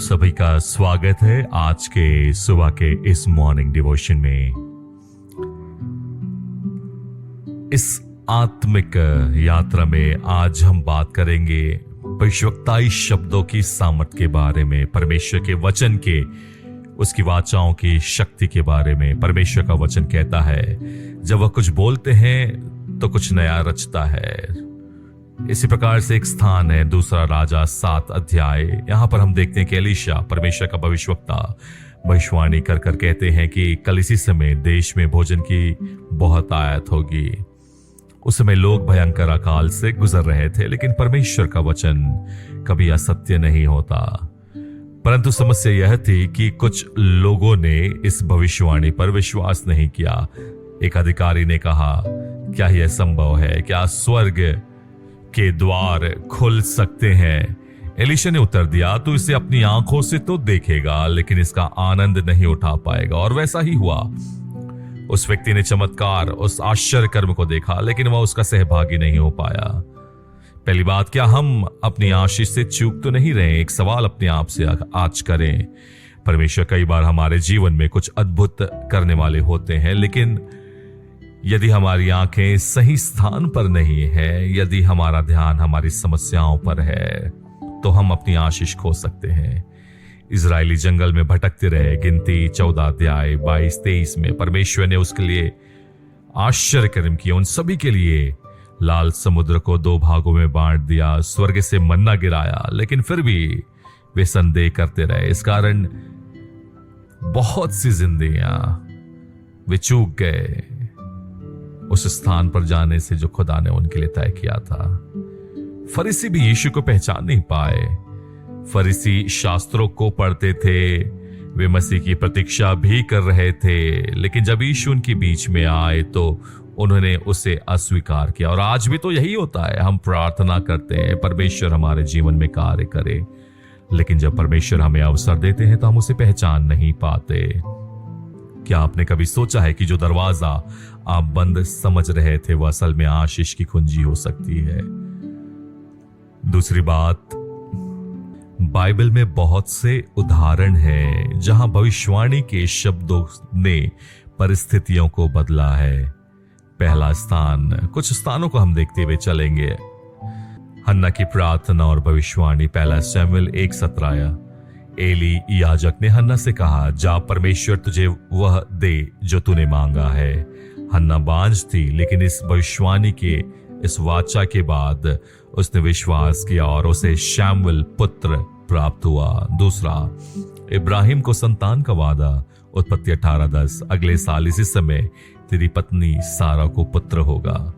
सभी का स्वागत है आज के सुबह के इस मॉर्निंग डिवोशन में। इस आत्मिक यात्रा में आज हम बात करेंगे भविष्यवक्ताई शब्दों की सामर्थ के बारे में, परमेश्वर के वचन के, उसकी वाचाओं की शक्ति के बारे में। परमेश्वर का वचन कहता है जब वह कुछ बोलते हैं तो कुछ नया रचता है। इसी प्रकार से एक स्थान है दूसरा राजा 7 अध्याय। यहां पर हम देखते हैं कि एलीशा परमेश्वर का भविष्यवक्ता भविष्यवाणी कर कहते हैं कि कल इसी समय देश में भोजन की बहुत आयत होगी। उस समय लोग भयंकर अकाल से गुजर रहे थे, लेकिन परमेश्वर का वचन कभी असत्य नहीं होता। परंतु समस्या यह थी कि कुछ लोगों ने इस भविष्यवाणी पर विश्वास नहीं किया। एक अधिकारी ने कहा, क्या यह संभव है? क्या स्वर्ग के द्वार खुल सकते हैं? एलीशा ने उत्तर दिया, तू इसे अपनी आंखों से तो देखेगा, लेकिन इसका आनंद नहीं उठा पाएगा। और वैसा ही हुआ। उस व्यक्ति ने चमत्कार, उस आश्चर्य कर्म को देखा, लेकिन वह उसका सहभागी नहीं हो पाया। पहली बात, क्या हम अपनी आशीष से चूक तो नहीं रहे? एक सवाल अपने आप से आज करें। परमेश्वर कई बार हमारे जीवन में कुछ अद्भुत करने वाले होते हैं, लेकिन यदि हमारी आंखें सही स्थान पर नहीं है, यदि हमारा ध्यान हमारी समस्याओं पर है, तो हम अपनी आशीष खो सकते हैं। इजरायली जंगल में भटकते रहे। गिनती 14 अध्याय 22-23 में परमेश्वर ने उसके लिए आश्चर्य कर्म किए। उन सभी के लिए लाल समुद्र को 2 भागों में बांट दिया, स्वर्ग से मन्ना गिराया, लेकिन फिर भी वे संदेह करते रहे। इस कारण बहुत सी जिंदगियां वे चूक गए उस स्थान पर जाने से जो खुदा ने उनके लिए तय किया था। फरीसी भी यीशु को पहचान नहीं पाए। फरीसी शास्त्रों को पढ़ते थे, वे मसीह की प्रतीक्षा भी कर रहे थे, लेकिन जब यीशु उनके बीच में आए तो उन्होंने उसे अस्वीकार किया। और आज भी तो यही होता है। हम प्रार्थना करते हैं परमेश्वर हमारे जीवन में कार्य करे, लेकिन जब परमेश्वर हमें अवसर देते हैं तो हम उसे पहचान नहीं पाते। क्या आपने कभी सोचा है कि जो दरवाजा आप बंद समझ रहे थे वह असल में आशीष की कुंजी हो सकती है? दूसरी बात, बाइबल में बहुत से उदाहरण हैं जहां भविष्यवाणी के शब्दों ने परिस्थितियों को बदला है। पहला स्थान, कुछ स्थानों को हम देखते हुए चलेंगे। हन्ना की प्रार्थना और भविष्यवाणी। पहला शमूएल 1:17। एली याजक ने हन्ना से कहा, जा परमेश्वर तुझे वह दे जो तूने मांगा है। हन्ना बांझ थी, लेकिन इस भविष्यवाणी के, इस वाचा के बाद उसने विश्वास किया और उसे शमूएल पुत्र प्राप्त हुआ। दूसरा, इब्राहिम को संतान का वादा। उत्पत्ति 18:10। अगले साल इसी समय तेरी पत्नी सारा को पुत्र होगा।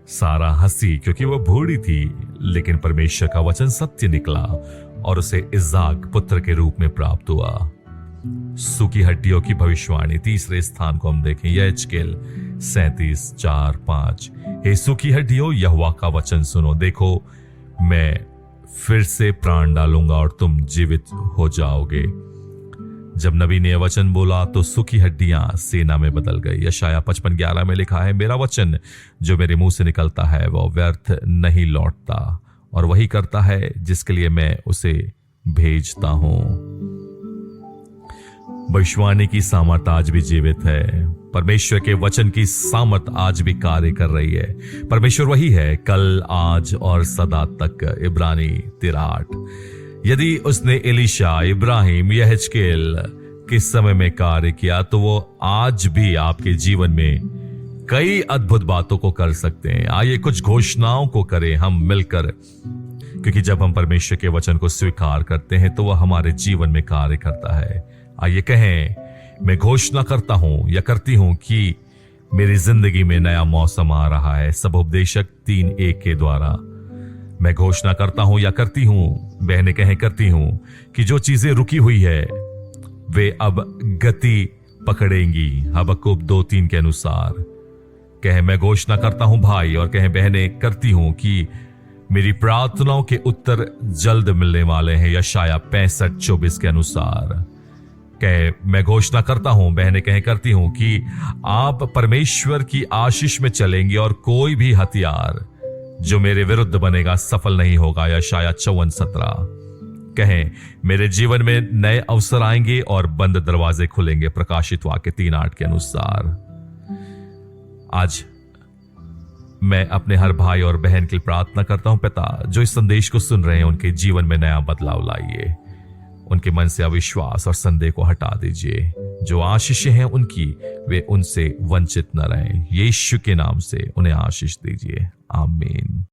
सारा हंसी क्योंकि वह बूढ़ी थी, लेकिन परमेश्वर का वचन सत्य निकला और उसे इज़ाक पुत्र के रूप में प्राप्त हुआ। सूखी हड्डियों की भविष्यवाणी। तीसरे स्थान को हम देखें, यहेजकेल 37:4-5। हे सूखी हड्डियों, यहोवा का वचन सुनो, देखो मैं फिर से प्राण डालूंगा और तुम जीवित हो जाओगे। जब नबी ने वचन बोला तो सूखी हड्डियां सेना में बदल गई। यशाया 55:11 में लिखा है, मेरा वचन जो मेरे मुंह से निकलता है वह व्यर्थ नहीं लौटता, और वही करता है जिसके लिए मैं उसे भेजता हूं। भविष्यवाणी की सामर्थ आज भी जीवित है। परमेश्वर के वचन की सामर्थ आज भी कार्य कर रही है। परमेश्वर वही है कल, आज और सदा तक। इब्रानी 13:8। यदि उसने एलीशा, इब्राहिम, यहेजकेल के समय में कार्य किया तो वो आज भी आपके जीवन में कई अद्भुत बातों को कर सकते हैं। आइए कुछ घोषणाओं को करें हम मिलकर, क्योंकि जब हम परमेश्वर के वचन को स्वीकार करते हैं तो वह हमारे जीवन में कार्य करता है। आइए कहें, मैं घोषणा करता हूं या करती हूं कि मेरी जिंदगी में नया मौसम आ रहा है। सबोपदेशक 3:1 के द्वारा मैं घोषणा करता हूं या करती हूं, बहनें कहें करती हूं, कि जो चीजें रुकी हुई है वे अब गति पकड़ेंगी। हबक्कुक 2:3 के अनुसार। कहें, मैं घोषणा करता हूं भाई, और कहें बहनें करती हूं कि मेरी प्रार्थनाओं के उत्तर जल्द मिलने वाले हैं। यशाया 65:24 के अनुसार। कहे, मैं घोषणा करता हूं, बहनें कहें करती हूं, कि आप परमेश्वर की आशीष में चलेंगे और कोई भी हथियार जो मेरे विरुद्ध बनेगा सफल नहीं होगा। यशाया 54:17। कहें, मेरे जीवन में नए अवसर आएंगे और बंद दरवाजे खुलेंगे। प्रकाशित वाक्य 3:8 के अनुसार। आज मैं अपने हर भाई और बहन के लिए प्रार्थना करता हूं, पिता, जो इस संदेश को सुन रहे हैं उनके जीवन में नया बदलाव लाइए। उनके मन से अविश्वास और संदेह को हटा दीजिए। जो आशीषें हैं उनकी, वे उनसे वंचित न रहें। यीशु के नाम से उन्हें आशीष दीजिए। आमीन।